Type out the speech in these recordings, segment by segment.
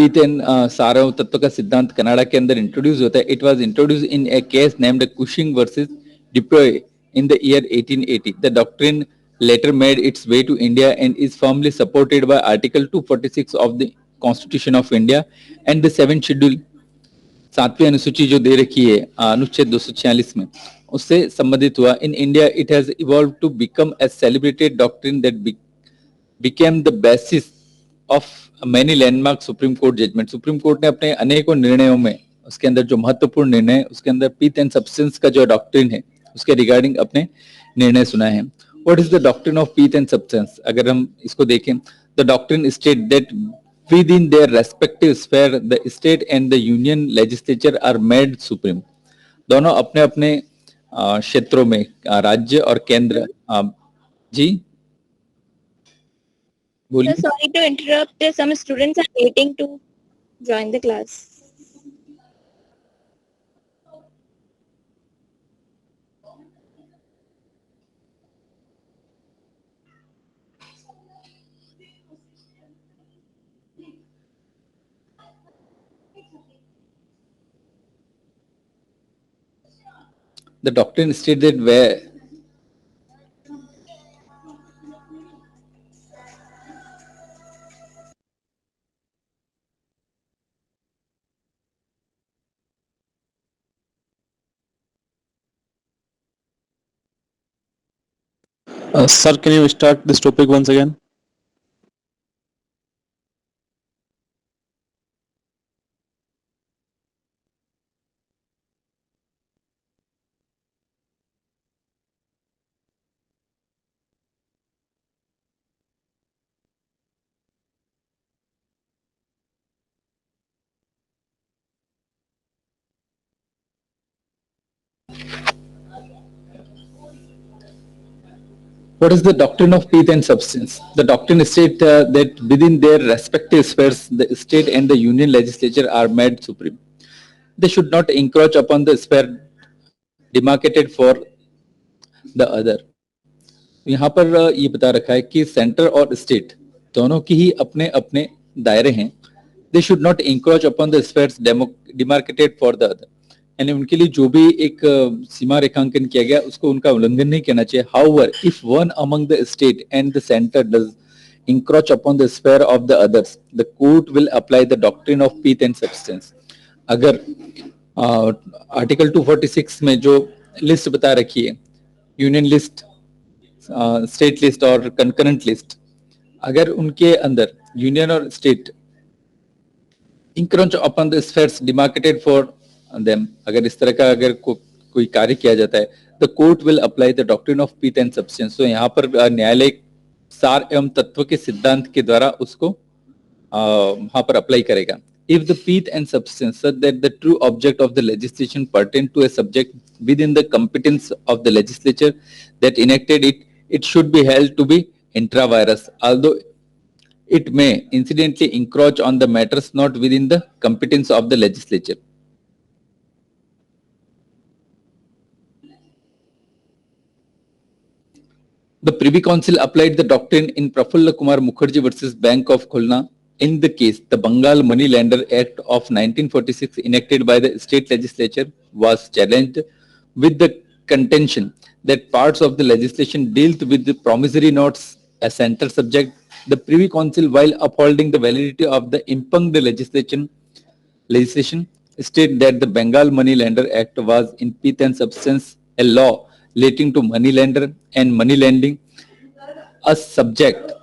पीथेन सारव तत्व का सिद्धांत कनाडा के अंदर इंट्रोड्यूस होता है. It was introduce in a case named Cushing versus Dupuy in the year 1880. The doctrine later made its way to India and is firmly supported by Article 246 of the Constitution of India and the 7th Schedule. सातवीं अनुसूची जो दे रखी है अनुच्छेद 246 में, उससे संबंधित हुआ. In India it has evolve to become a celebrated doctrine that became the basis of many landmark supreme court judgment. Supreme court ने अपने अनेकों निर्णयों में उसके अंदर जो महत्वपूर्ण निर्णय है उसके अंदर पीथ एंड सब्सटेंस का जो डॉक्ट्रिन है उसके रिगार्डिंग अपने निर्णय सुनाए हैं. What is the doctrine of pith and substance? अगर हम इसको देखें, the doctrine state that within their respective sphere the state and the union legislature are made supreme. दोनों अपने अपने क्षेत्रों में राज्य और केंद्र. जी बोलिए. Sorry to interrupt. Some students are waiting to join the class. The doctrine states that where Sir, can you start this topic once again? what is the doctrine of pith and substance? The doctrine states that within their respective spheres, the state and the union legislature are made supreme. They should not encroach upon the sphere demarcated for the other. यहाँ पर ये बता रखा है कि centre और state दोनों की ही अपने अपने दायरे हैं. They should not encroach upon the spheres demarcated for the other. यानी उनके लिए जो भी एक सीमा रेखांकन किया गया उसको उनका उल्लंघन नहीं करना चाहिए. However, if one among the state and the center does encroach upon the sphere of the others, the court will apply the doctrine of pith and substance. अगर आर्टिकल 246 में जो लिस्ट बता रखी है, यूनियन लिस्ट, स्टेट लिस्ट और concurrent list, अगर उनके अंदर यूनियन और state encroach upon the spheres demarcated for them, अगर इस तरह का अगर कोई कार्य किया जाता है, the court will apply the doctrine of pith and substance. तो यहाँ पर न्यायालय सार एवं तत्व के सिद्धांत के द्वारा उसको वहां पर अप्लाई करेगा. If the pith and substance such that the true object of the legislation pertain to a subject within the competence of the legislature that enacted it, it should be held to be intra-virus, although it may incidentally encroach on the matters not within the competence of the legislature. The Privy Council applied the doctrine in Prafulla Kumar Mukherjee versus Bank of Khulna. In the case, the Bengal Money Lender Act of 1946 enacted by the state legislature was challenged with the contention that parts of the legislation dealt with the promissory notes as center subject. The Privy Council, while upholding the validity of the impugned legislation, stated that the Bengal Money Lender Act was in pith and substance a law relating to money lender and money lending, a subject,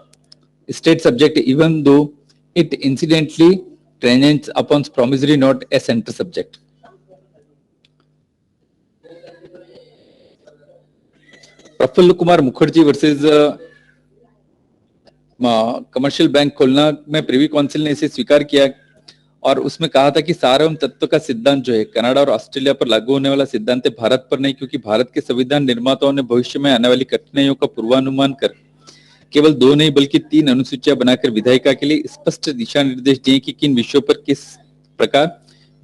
state subject, even though it incidentally tangents upon promissory note a center subject. Prafulla Kumar Mukherjee versus commercial bank Khulna में privy council ने इसे स्वीकार किया और उसमें कहा था कि सार एवं तत्व का सिद्धांत जो है कनाडा और ऑस्ट्रेलिया पर लागू होने वाला सिद्धांत है, भारत पर नहीं, क्योंकि भारत के संविधान निर्माताओं ने भविष्य में आने वाली कठिनाइयों का पूर्वानुमान कर केवल 2 नहीं बल्कि 3 अनुसूचियां बनाकर विधायिका के लिए स्पष्ट दिशा निर्देश दिए कि किन विषयों पर किस प्रकार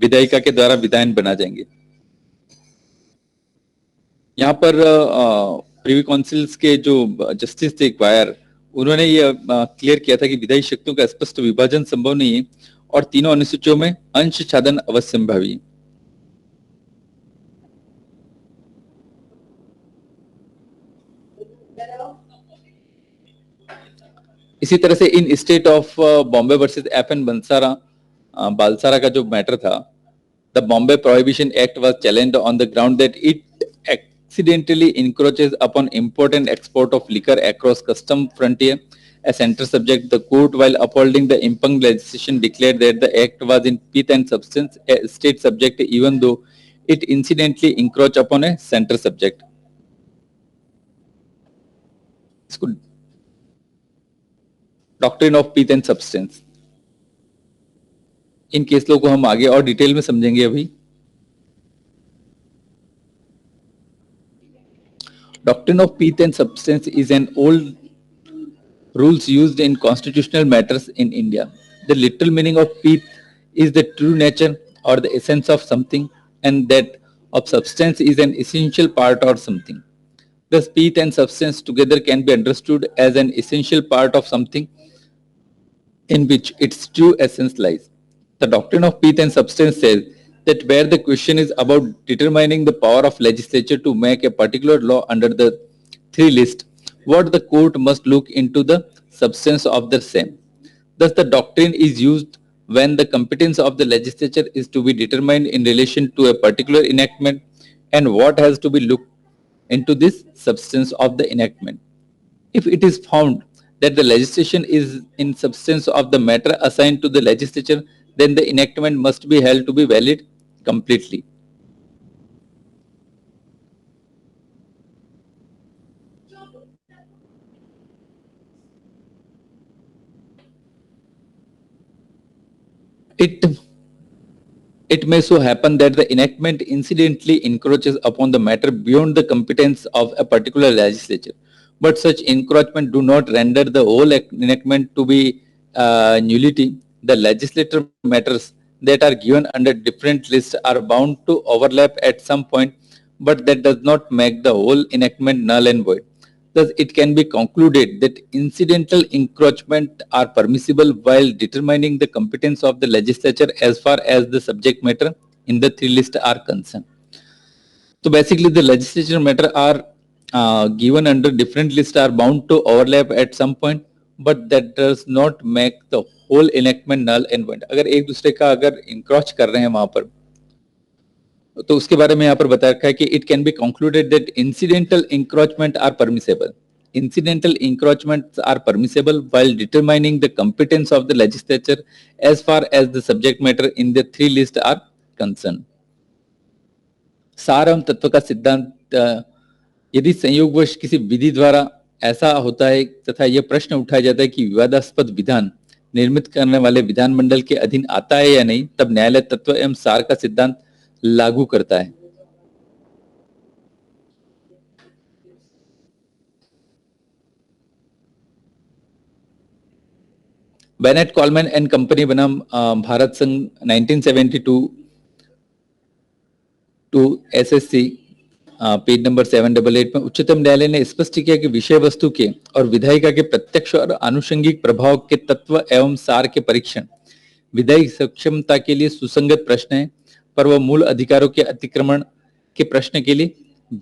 विधायिका के द्वारा विधायन बना जाएंगे. यहाँ पर प्रिवी काउंसिल्स के जो जस्टिस थे क्वायर, उन्होंने ये क्लियर किया था कि विधायी शक्तियों का स्पष्ट विभाजन संभव नहीं है और तीनों अनुसूचियों में अंश छादन अवश्यंभावी है। इसी तरह से इन state of Bombay versus FN बंसारा बालसारा का जो मैटर था, the Bombay prohibition act was challenged on the ground that it accidentally encroaches upon import and export of liquor across custom frontier. A center subject, the court, while upholding the impugned legislation, declared that the act was in pith and substance a state subject, even though it incidentally encroached upon a center subject. इसको doctrine of pith and substance, in case law को हम आगे और detail में समझेंगे अभी। Doctrine of pith and substance is an old rules used in constitutional matters in India. The literal meaning of pith is the true nature or the essence of something, and that of substance is an essential part or something. Thus, pith and substance together can be understood as an essential part of something in which its true essence lies. The doctrine of pith and substance says that where the question is about determining the power of legislature to make a particular law under the three list, what the court must look into the substance of the same. Thus, the doctrine is used when the competence of the legislature is to be determined in relation to a particular enactment and what has to be looked into this substance of the enactment. If it is found that the legislation is in substance of the matter assigned to the legislature, then the enactment must be held to be valid completely. It may so happen that the enactment incidentally encroaches upon the matter beyond the competence of a particular legislature, but such encroachment do not render the whole enactment to be nullity. The legislative matters that are given under different lists are bound to overlap at some point, but that does not make the whole enactment null and void. Thus, it can be concluded that incidental encroachment are permissible while determining the competence of the legislature as far as the subject matter in the three lists are concerned. So basically, the legislature matter are given under different lists are bound to overlap at some point, but that does not make the whole enactment null and void. अगर एक दूसरे का अगर encroach कर रहे हैं वहां पर, तो उसके बारे में यहाँ पर बताया रखा है कि it can be concluded that incidental encroachment are permissible. Incidental encroachments are permissible while determining the competence of the legislature as far as the subject matter in the three lists are concerned. सार एवं तत्व का सिद्धांत, यदि संयोगवश किसी विधि द्वारा ऐसा होता है तथा यह प्रश्न उठाया जाता है कि विवादास्पद विधान निर्मित करने वाले विधानमंडल के अधीन आता है या नहीं, तब न्यायालय तत्व एवं सार का सिद्धांत लागू करता है। बेनेट कॉलमैन एंड कंपनी बनाम भारत संघ 1972 टू SSC पेज नंबर 788 में उच्चतम न्यायालय ने स्पष्ट किया कि विषय वस्तु के और विधायिका के प्रत्यक्ष और आनुषंगिक प्रभाव के तत्व एवं सार के परीक्षण विधायिक सक्षमता के लिए सुसंगत प्रश्न है, पर वह मूल अधिकारों के अतिक्रमण के प्रश्न के लिए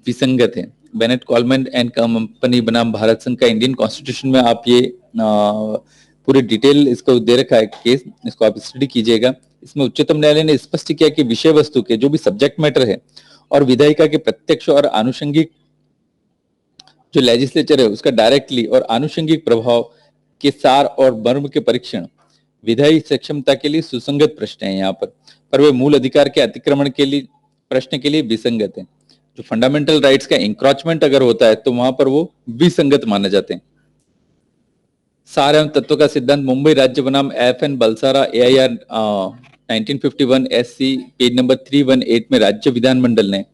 विसंगत है। बेनेट कॉलमैन एंड कंपनी बनाम भारत संघ का इंडियन कॉन्स्टिट्यूशन में आप ये पूरी डिटेल इसको दे रखा है केस, इसको आप स्टडी कीजिएगा। इसमें उच्चतम न्यायालय ने स्पष्ट किया कि विषय वस्तु के जो भी सब्जेक्ट मैटर है और विधायिका के प्रत्यक्ष और आनुषंगिक जो लेजिस्लेचर है उसका डायरेक्टली और आनुषंगिक प्रभाव के सार और मर्म के परीक्षण विधायी सक्षमता के लिए सुसंगत प्रश्न है यहाँ पर वे मूल अधिकार के अतिक्रमण के लिए प्रश्न के लिए विसंगत है। जो फंडामेंटल राइट्स का इंक्रोचमेंट अगर होता है तो वहां पर वो विसंगत माने जाते हैं। सार एवं तत्व का सिद्धांत मुंबई राज्य बनाम FN Balsara AIR 1951 SC page number 318 में राज्य विधानमंडल ने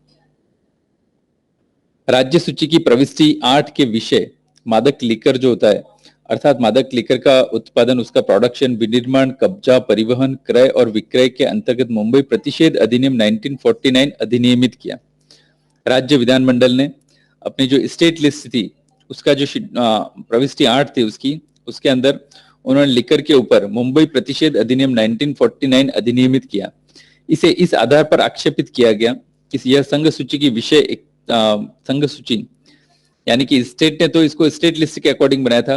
राज्य सूची की प्रविष्टि 8 के विषय मादक लिकर जो होता है अर्थात मादक लिकर का उत्पादन, उसका प्रोडक्शन, विनिर्माण, कब्जा, परिवहन, क्रय और विक्रय के अंतर्गत मुंबई प्रतिषेध अधिनियम 1949 अधिनियमित किया। राज्य विधानमंडल ने अपनी जो स्टेट लिस्ट थी उसका जो प्रविष्टि 8 थी उसके अंदर उन्होंने लिकर के ऊपर मुंबई प्रतिषेध अधिनियम 1949 अधिनियमित किया। इसे इस आधार पर आक्षेपित किया गया कि यह संघ सूची की संघ सूची यानी कि स्टेट ने तो इसको स्टेट लिस्ट के अकॉर्डिंग बनाया था,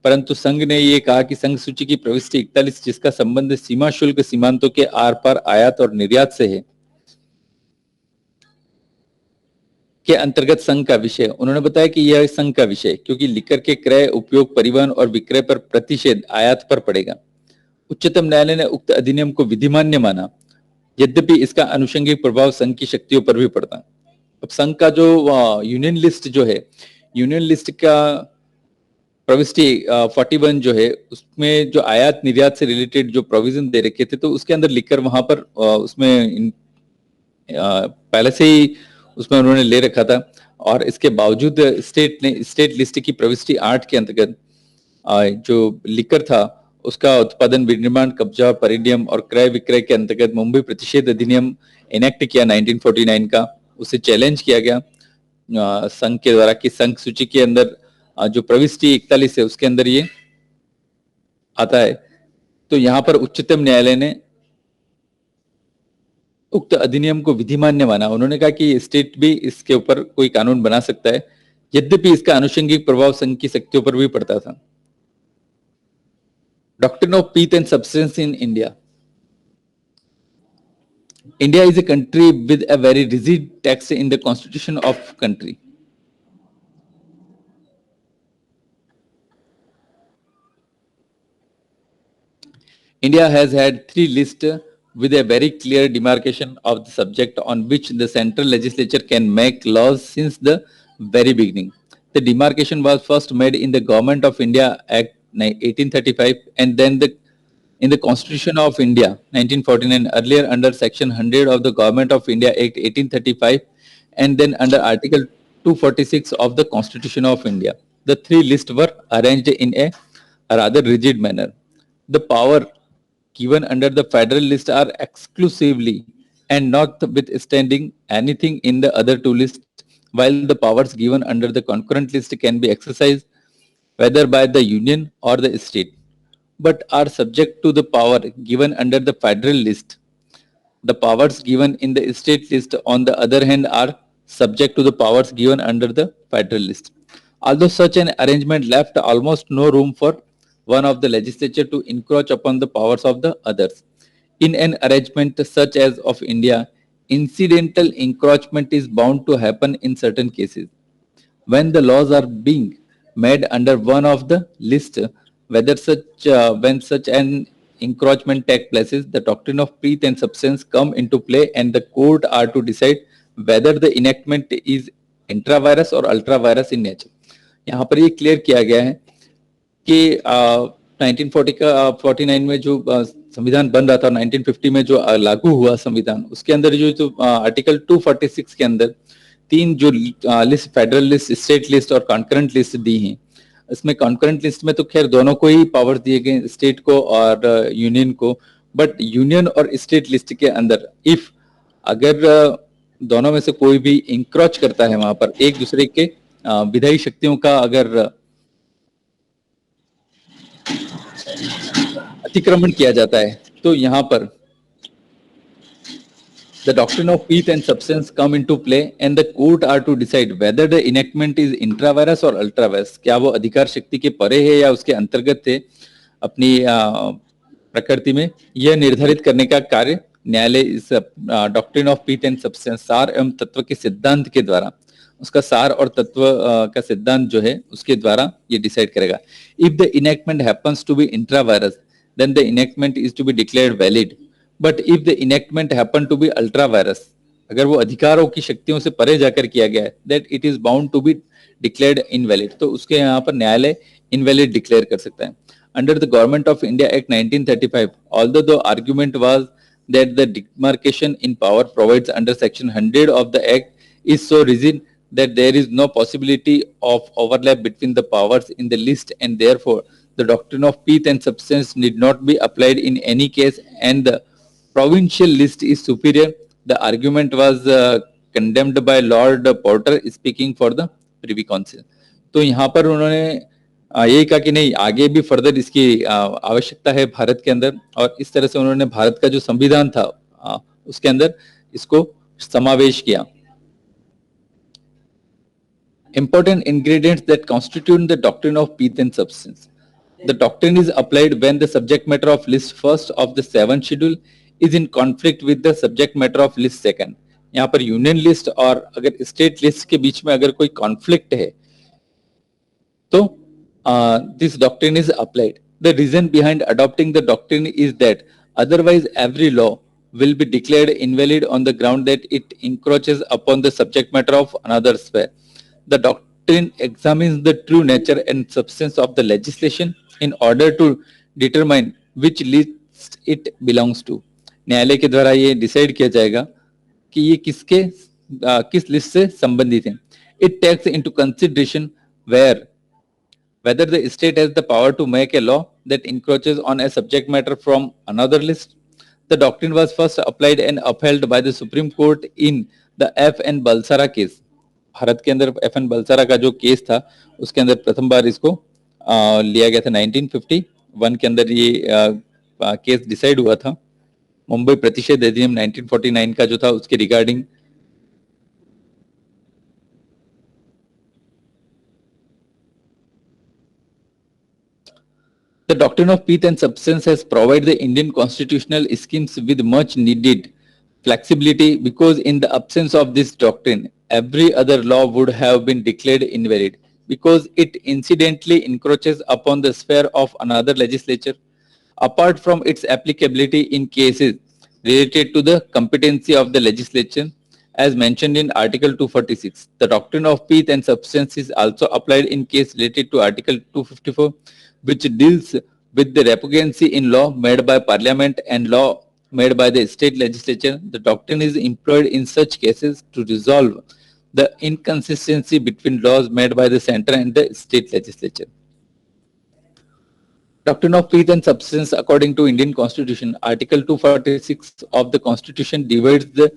परंतु संघ ने ये कहा कि संघ सूची की प्रविष्टि 41 जिसका संबंध सीमा शुल्क सीमांतों के आर पार आयात और निर्यात से है के अंतर्गत संघ का विषय। उन्होंने बताया कि यह संघ का विषय क्योंकि लिकर के क्रय, उपयोग, परिवहन और विक्रय पर प्रतिषेध आयात पर पड़ेगा। उच्चतम न्यायालय ने उक्त अधिनियम को विधिमान्य माना, यद्यपि इसका अनुषंगिक प्रभाव संघ की शक्तियों पर भी पड़ता। अब संघ का जो यूनियन लिस्ट जो है, यूनियन लिस्ट का प्रविष्टि 41 जो है, उसमें जो आयात निर्यात से रिलेटेड जो प्रोविजन दे रखे थे, तो उसके अंदर लिखकर वहां पर उसमें पहले से ही उसमें उन्होंने ले रखा था। और इसके बावजूद स्टेट ने स्टेट लिस्ट की प्रविष्टि 8 के अंतर्गत जो लिकर था उसका उत्पादन, विनिर्माण, कब्जा, परिनियम और क्रय विक्रय के अंतर्गत मुंबई प्रतिषेध अधिनियम इनेक्ट किया 1949 का। उसे चैलेंज किया गया संघ के द्वारा कि संघ सूची के अंदर जो प्रविष्टि 41 है उसके अंदर ये आता है। तो यहाँ पर उच्चतम न्यायालय ने उक्त अधिनियम को विधिमान्य माना। उन्होंने कहा कि स्टेट भी इसके ऊपर कोई कानून बना सकता है, यद्यपि इसका अनुषंगिक प्रभाव संघ की शक्तियों पर भी पड़ता था। Doctrine of Peace and Substance in India. India is a country with a very rigid text in the constitution of country. India has had 3 lists with a very clear demarcation of the subject on which the central legislature can make laws since the very beginning. The demarcation was first made in the Government of India Act 1835 and then in the Constitution of India 1949, earlier under Section 100 of the Government of India Act 1835 and then under Article 246 of the Constitution of India. The 3 lists were arranged in a rather rigid manner. The power given under the federal list are exclusively and not withstanding anything in the other 2 lists, while the powers given under the concurrent list can be exercised whether by the union or the state, but are subject to the power given under the federal list. The powers given in the state list, on the other hand, are subject to the powers given under the federal list. Although such an arrangement left almost no room for one of the legislature to encroach upon the powers of the others. In an arrangement such as of India, incidental encroachment is bound to happen in certain cases. When the laws are being made under one of the list, whether when such an encroachment takes place, the doctrine of Peace and Substance come into play, and the court are to decide whether the enactment is intra-virus or ultra-virus in nature. यहाँ पर ये clear किया गया है कि 1940 का 49 में जो संविधान बन रहा था, 1950 में जो लागू हुआ संविधान, उसके अंदर जो आर्टिकल 246 के अंदर 3 जो list, federal list, state list और कॉन्करेंट लिस्ट दी हैं। इसमें कॉन्करेंट लिस्ट में तो खैर दोनों को ही पावर दिए गए, स्टेट को और यूनियन को, बट यूनियन और स्टेट लिस्ट के अंदर इफ अगर दोनों में से कोई भी इंक्रोच करता है, वहां पर एक दूसरे के विधायी शक्तियों का अगर अतिक्रमण किया जाता है, तो यहाँ पर the doctrine of peace and substance come into play and the court are to decide whether the enactment is intravirus or ultravirus. क्या वो अधिकार शक्ति के परे है या उसके अंतर्गत है अपनी प्रकृति में, यह निर्धारित करने का कार्य न्यायालय इस doctrine of peace and substance, सार एवं तत्व के सिद्धांत के द्वारा, उसका सार और तत्व का सिद्धांत जो है उसके द्वारा ये डिसाइड करेगा. If the enactment happens to be intra vires then the enactment is to be declared valid, but if the enactment happen to be ultra vires, अगर वो अधिकारों की शक्तियों से परे जाकर किया गया है, that it is bound to be declared invalid, तो उसके यहाँ पर न्यायालय इनवैलिड डिक्लेयर कर सकता है. Under the government of India act 1935, although the argument was that the demarcation in power provides under section 100 of the act is so rigid that there is no possibility of overlap between the powers in the list, and therefore the doctrine of peace and substance need not be applied in any case, and the provincial list is superior. The argument was condemned by Lord Porter speaking for the Privy Council. तो यहाँ पर उन्होंने यही कहा कि नहीं, आगे भी फर्दर इसकी आवश्यकता है भारत के अंदर, और इस तरह से उन्होंने भारत का जो संविधान था उसके अंदर इसको समावेश किया. Important ingredients that constitute the doctrine of Pith and Substance. The doctrine is applied when the subject matter of list first of the 7th schedule is in conflict with the subject matter of list second. यहाँ पर union list और अगर state list के बीच में अगर कोई conflict है तो this doctrine is applied. The reason behind adopting the doctrine is that otherwise every law will be declared invalid on the ground that it encroaches upon the subject matter of another sphere. The doctrine examines the true nature and substance of the legislation in order to determine which list it belongs to. न्यायालय के द्वारा ये decide किया जाएगा कि ये किस list से संबंधित है. It takes into consideration whether the state has the power to make a law that encroaches on a subject matter from another list. The doctrine was first applied and upheld by the Supreme Court in the F. N. Balsara case. Bharat के अंदर F N Balsara का जो case था उसके अंदर प्रथम बार इसको लिया गया था 1951 के अंदर ये केस डिसाइड हुआ था. मुंबई प्रतिषेध अधिनियम 1949 का जो था उसके regarding The doctrine of Pith and Substance has provided the Indian constitutional schemes with much needed flexibility because in the absence of this doctrine, every other law would have been declared invalid because it incidentally encroaches upon the sphere of another legislature. Apart from its applicability in cases related to the competency of the legislature, as mentioned in Article 246, the doctrine of Pith and Substance is also applied in case related to Article 254, which deals with the repugnancy in law made by Parliament and law made by the state legislature. The doctrine is employed in such cases to resolve the inconsistency between laws made by the center and the state legislature. Doctrine of Pith and Substance, according to Indian Constitution, Article 246 of the Constitution divides the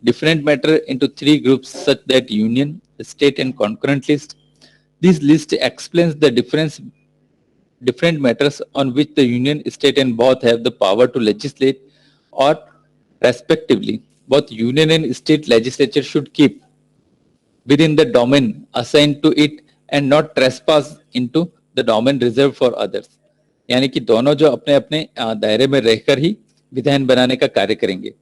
different matter into three groups such that union, state and concurrent list. This list explains the different matters on which the union, state and both have the power to legislate, or respectively, both union and state legislature should keep within the domain assigned to it and not trespass into the domain reserved for others. यानी कि दोनों जो अपने अपने दायरे में रहकर ही विधान बनाने का कार्य करेंगे.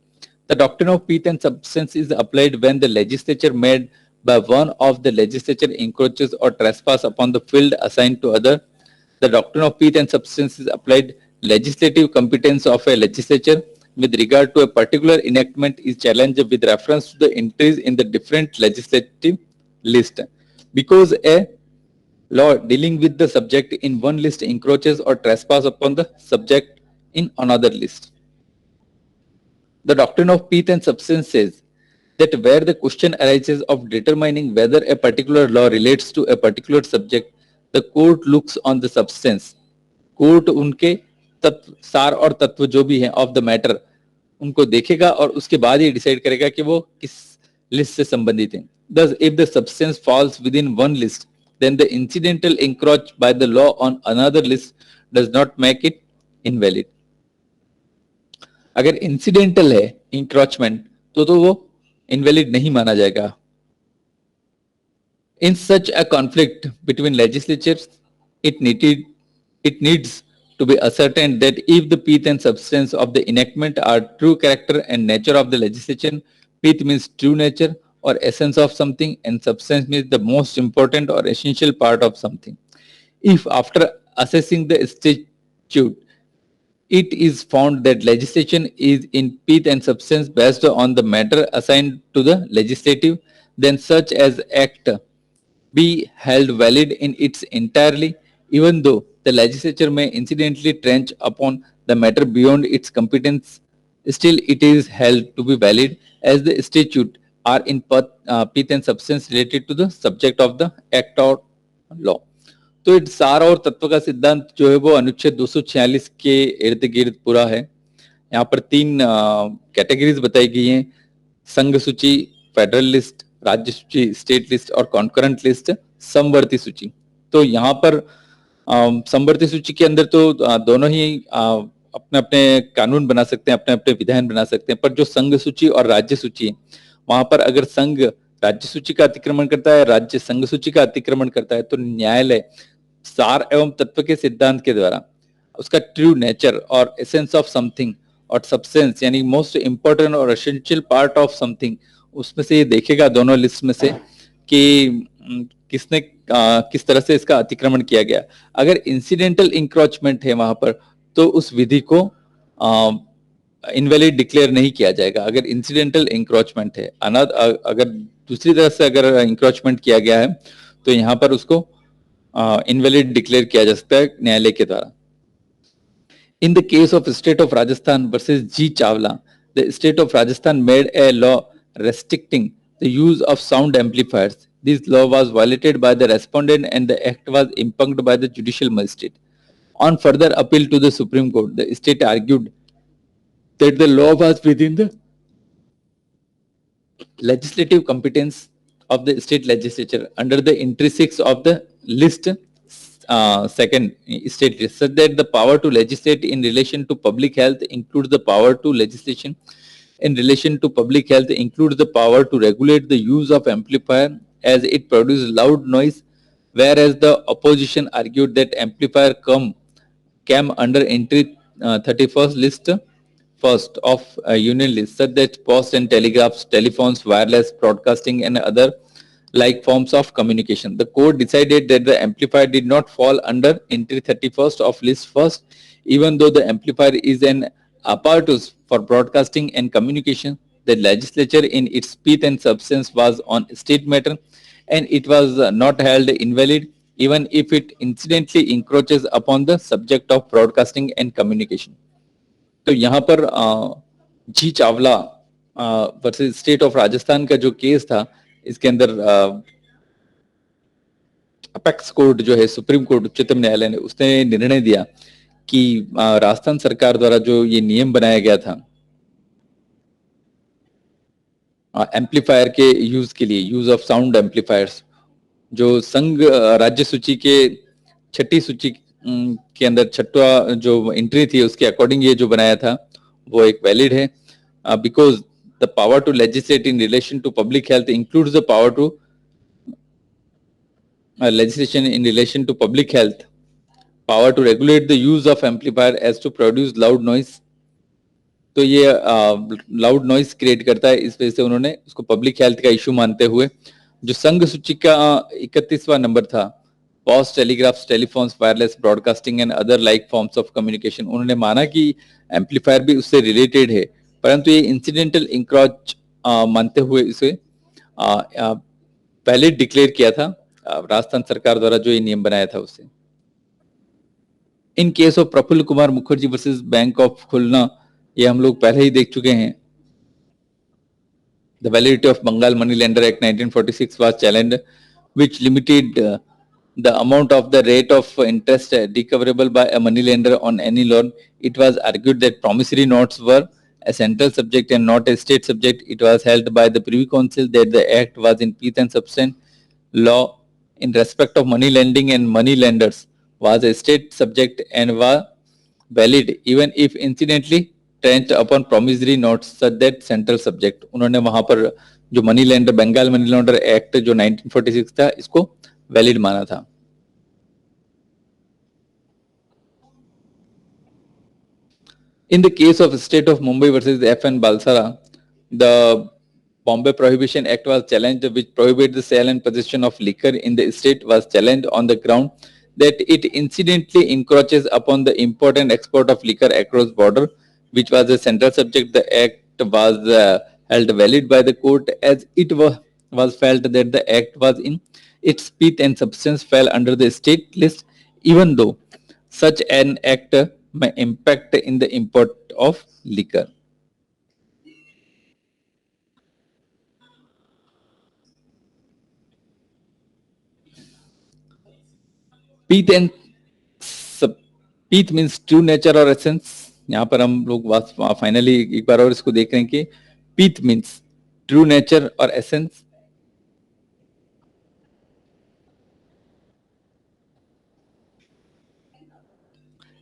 The doctrine of Pith and Substance is applied when the legislature made by one of the legislature encroaches or trespass upon the field assigned to other. The doctrine of Pith and Substance is applied legislative competence of a legislature with regard to a particular enactment is challenged with reference to the entries in the different legislative list. Because a law dealing with the subject in one list encroaches or trespass upon the subject in another list. The doctrine of Pith and Substance says that where the question arises of determining whether a particular law relates to a particular subject, the court looks on the substance. Court उनके तत्व, सार और तत्व जो भी हैं of the matter उनको देखेगा और उसके बाद ये डिसाइड करेगा कि वो किस लिस्ट से संबंधित हैं. Thus, if the substance falls within one list, then the incidental encroach by the law on another list does not make it invalid. अगर incidental है encroachment तो वो invalid नहीं माना जाएगा. In such a conflict between legislatures, it needs to be ascertained that if the pith and substance of the enactment are true character and nature of the legislation, pith means true nature or essence of something, and substance means the most important or essential part of something. If after assessing the statute, it is found that legislation is in pith and substance based on the matter assigned to the legislative, then such as act be held valid in its entirely, even though the legislature may incidentally trench upon the matter beyond its competence, still it is held to be valid as the statute are in pith and substance related to the subject of the act or law. तो इस सार और तत्व का सिद्धांत जो है वो अनुच्छेद 246 के इर्द गिर्द पूरा है. यहाँ पर तीन कैटेगरीज बताई गई हैं: संघ सूची, फेडरल लिस्ट, राज्य सूची, स्टेट लिस्ट और कॉन्करेंट लिस्ट, समवर्ती सूची. तो यहाँ पर समवर्ती सूची के अंदर तो दोनों ही अपने अपने कानून बना सकते हैं, अपने अपने विधान बना सकते हैं, पर जो संघ सूची और राज्य सूची है, वहां पर अगर संघ राज्य सूची का अतिक्रमण करता है, राज्य संघ सूची का अतिक्रमण करता है, तो न्यायालय सार एवं तत्व के सिद्धांत के द्वारा उसका ट्रू नेचर और एसेंस ऑफ समथिंग और सब्सटेंस यानी मोस्ट इंपॉर्टेंट और एसेंशियल पार्ट ऑफ समथिंग, उसमें से ये देखेगा दोनों लिस्ट में से कि किसने किस तरह से इसका अतिक्रमण किया गया। अगर इंसिडेंटल इंक्रोचमेंट है वहां पर, तो उस विधि को इनवैलिड डिक्लेयर नहीं किया जाएगा। अगर इंसिडेंटल इंक्रोचमेंट है, अगर दूसरी तरह से अगर इंक्रोचमेंट किया गया है, तो यहाँ पर उसको इनवैलिड डिक्लेयर किया जा सकता है न्यायालय के द्वारा। In the case of state of Rajasthan versus G. Chawla, the state of Rajasthan made a law restricting the use of sound amplifiers. This law was violated by the respondent and the act was impugned by the judicial magistrate. On further appeal to the Supreme Court, the state argued that the law was within the legislative competence of the state legislature under the entry 6 of the list second state list, such that the power to legislate in relation to public health includes the power to legislation in relation to public health includes the power to regulate the use of amplifier as it produces loud noise, whereas the opposition argued that amplifier came under entry 31st list first of union list, such that post and telegraphs, telephones, wireless broadcasting and other like forms of communication. The court decided that the amplifier did not fall under entry 31st of list first, even though the amplifier is an apparatus for broadcasting and communication. The legislature in its speech and substance was on state matter, and it was not held invalid even if it incidentally encroaches upon the subject of broadcasting and communication. तो यहाँ पर G Chawla versus state of Rajasthan का जो case था, इसके अंदर apex court जो है, सुप्रीम कोर्ट उच्चतम न्यायालय ने, उसने निर्णय दिया कि राजस्थान सरकार द्वारा जो ये नियम बनाया गया था एम्पलीफायर के यूज के लिए, यूज ऑफ साउंड एम्पलीफायर्स, जो संघ राज्य सूची के छठी सूची के अंदर छठवा जो एंट्री थी उसके अकॉर्डिंग ये जो बनाया था वो एक वैलिड है, because the power to legislate in relation to public health includes the power to legislation in relation to public health, power to regulate the use of amplifier as to produce loud noise. तो ये loud noise create करता है, इस वजह से उन्होंने उसको public health का इशू मानते हुए जो संघ सूची का 31वां नंबर था, post, telegraphs, telephones, wireless broadcasting and other like forms of communication, उन्होंने माना कि एम्पलीफायर भी उससे रिलेटेड है, परंतु ये इंसिडेंटल इंक्रोच मानते हुए इसे वैलिड डिक्लेयर किया था राजस्थान सरकार द्वारा जो ये नियम बनाया था उससे। In case of Prafulla Kumar Mukherjee versus bank of Khulna, ये हम लोग पहले ही देख चुके हैं। The validity of Bengal money lender act 1946 was challenged, which limited the amount of the rate of interest recoverable by a money lender on any loan. It was argued that promissory notes were a central subject and not a state subject. It was held by the Privy Council that the act was in pith and substance law in respect of money lending and money lenders was a state subject and was valid even if incidentally trenched upon promissory notes such that central subject. उन्होंने वहां पर जो money lender, Bengal money lender act जो 1946 था, इसको valid माना था। In the case of State of Mumbai versus F.N. Balsara, the Bombay Prohibition Act was challenged, which prohibited the sale and possession of liquor in the state, was challenged on the ground that it incidentally encroaches upon the import and export of liquor across border, which was a central subject. The act was held valid by the court as it was felt that the act was in its pith and substance fell under the state list, even though such an act may impact in the import of liquor. Pith and pith means true nature और essence. यहाँ पर हम लोग finally एक बार और इसको देख रहे हैं कि पीथ मीन्स ट्रू नेचर और essence.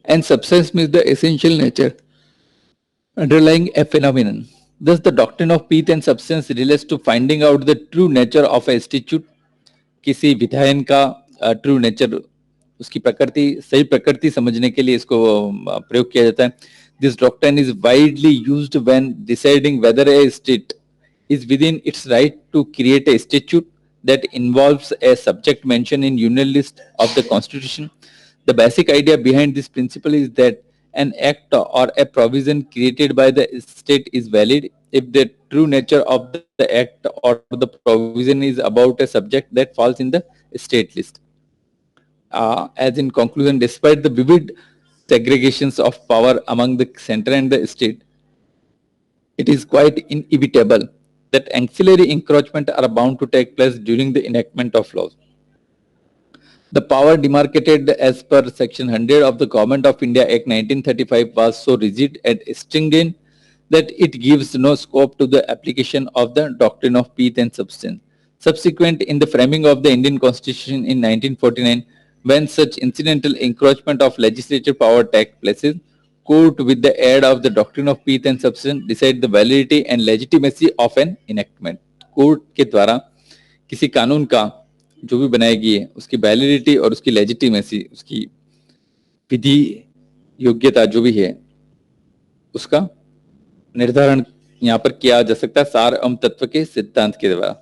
and substance means the essential nature underlying a phenomenon. Thus, the doctrine of pith and substance relates to finding out the true nature of a institute. किसी विधायन का true nature, उसकी प्रकृति, सही प्रकृति समझने के लिए इसको प्रयोग किया जाता है. This doctrine is widely used when deciding weather A state is within its right to create a statute that involves a subject mentioned in Union List of the Constitution. The basic idea behind this principle is that an act or a provision created by the state is valid if the true nature of the act or the provision is about a subject that falls in the state list. As in conclusion, despite the vivid segregations of power among the center and the state, it is quite inevitable that ancillary encroachment are bound to take place during the enactment of laws. The power demarcated as per Section 100 of the Government of India Act 1935 was so rigid and stringent that it gives no scope to the application of the doctrine of pith and substance. Subsequent in the framing of the Indian Constitution in 1949, when such incidental encroachment of legislative power takes place, court with the aid of the doctrine of pith and substance decide the validity and legitimacy of an enactment. Court के द्वारा किसी कानून का जो भी बनाएगी है उसकी वैलिडिटी और उसकी लेजिटिमेसी, उसकी विधि योग्यता जो भी है उसका निर्धारण यहाँ पर किया जा सकता है सार एवं तत्व के सिद्धांत के द्वारा.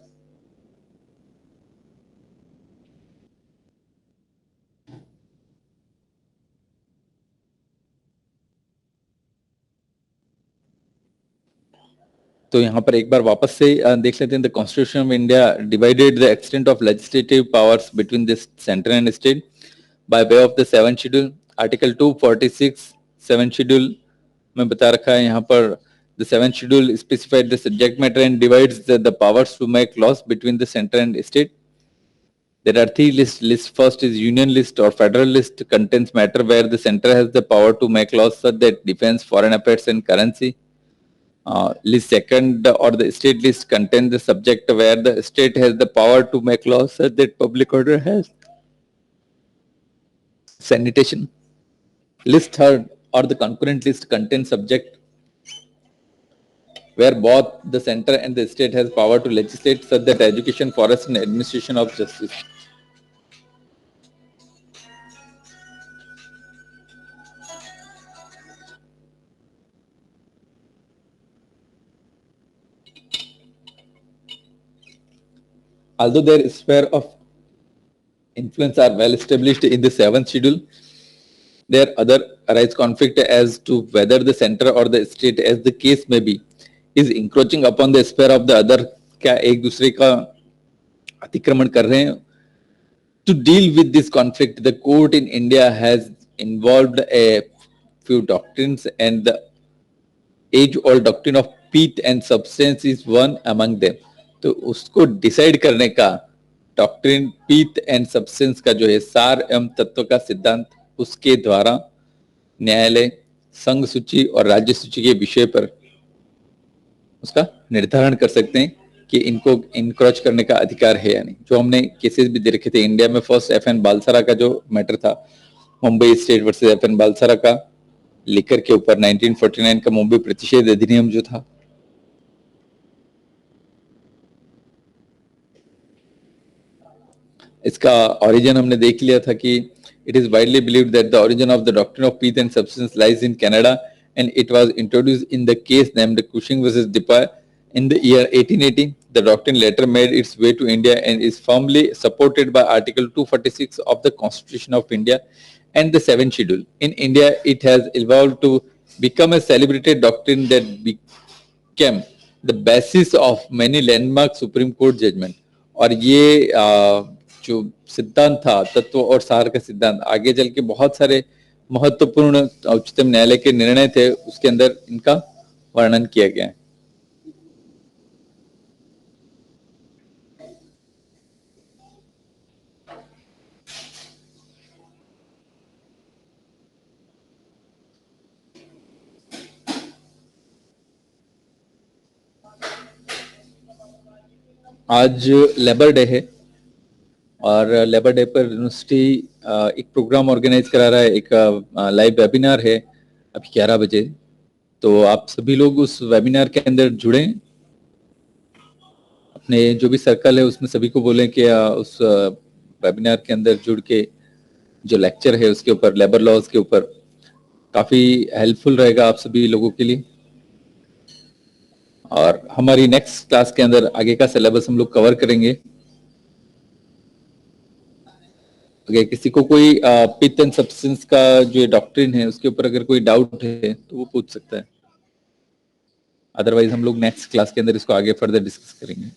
तो यहाँ पर एक बार वापस से देख लेते हैं. The constitution of India divided the extent of legislative powers between the centre and state by way of the 7th schedule. Article 246 7th schedule में बता रखा है यहाँ पर. The 7th schedule specified the subject matter and divides the powers to make laws between the centre and state. There are three lists. List first is union list or federal list, contains matter where the center has the power to make laws such that defense, foreign affairs and currency. List second or the state list contains the subject where the state has the power to make laws such that public order has sanitation. List third or the concurrent list contains subject where both the center and the state has power to legislate such that education, forest and administration of justice. Although their sphere of influence are well established in the 7th schedule, there other arise conflict as to whether the center or the state, as the case may be, is encroaching upon the sphere of the other. क्या एक दूसरे का अतिक्रमण कर रहे हैं? To deal with this conflict, the court in India has involved a few doctrines, and the age-old doctrine of pith and substance is one among them. तो उसको डिसाइड करने का डॉक्ट्रिन पीथ एंड सब्सटेंस का जो है सार एवं तत्व का सिद्धांत, उसके द्वारा न्यायालय संघ सूची और राज्य सूची के विषय पर उसका निर्धारण कर सकते हैं कि इनको इनक्रोच करने का अधिकार है या नहीं. जो हमने केसेस भी देखे थे इंडिया में, फर्स्ट FN बालसरा का जो मैटर था, मुंबई स्टेट वर्सेस FN बालसरा का, लिकर के ऊपर 1949 का मुंबई प्रतिषेध अधिनियम जो था, इसका ओरिजिन हमने देख लिया था कि it is widely believed that the origin of the doctrine of pith and substance lies in Canada, and it was introduced in the case named Cushing versus DePuy in the year 1880. The doctrine later made its way to India and is firmly supported by Article 246 of the Constitution of India and the 7th schedule. In India, it has evolved to become a celebrated doctrine that became the basis of many landmark Supreme Court judgment. और ये जो सिद्धांत था, तत्व और सार का सिद्धांत, आगे चल के बहुत सारे महत्वपूर्ण उच्चतम न्यायालय के निर्णय थे, उसके अंदर इनका वर्णन किया गया है. आज लेबर डे है और लेबर डे पर यूनिवर्सिटी एक प्रोग्राम ऑर्गेनाइज करा रहा है, एक लाइव वेबिनार है अभी 11 बजे। तो आप सभी लोग उस वेबिनार के अंदर जुड़ें, अपने जो भी सर्कल है उसमें सभी को बोलें कि उस वेबिनार के अंदर जुड़ के जो लेक्चर है उसके ऊपर, लेबर लॉज के ऊपर, काफी हेल्पफुल रहेगा आप सभी लोगों के लिए। और हमारी नेक्स्ट क्लास के अंदर आगे का सिलेबस हम लोग कवर करेंगे। अगर किसी को कोई पिथ एंड सब्सटेंस का जो डॉक्ट्रिन है उसके ऊपर अगर कोई डाउट है तो वो पूछ सकता है, अदरवाइज हम लोग नेक्स्ट क्लास के अंदर इसको आगे फर्दर डिस्कस करेंगे।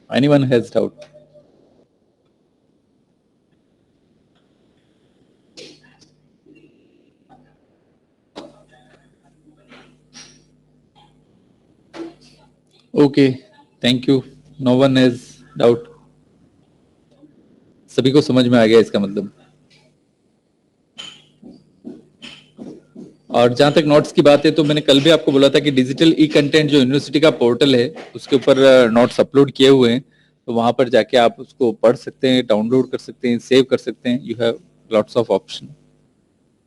Anyone has doubt? Okay, thank you. No one has doubt. सभी को समझ में आ गया इसका मतलब। और जहां तक नोट्स की बात है तो मैंने कल भी आपको बोला था कि डिजिटल ई कंटेंट जो यूनिवर्सिटी का पोर्टल है उसके ऊपर नोट्स अपलोड किए हुए हैं, तो वहां पर जाके आप उसको पढ़ सकते हैं, डाउनलोड कर सकते हैं, सेव कर सकते हैं। You have lots of option.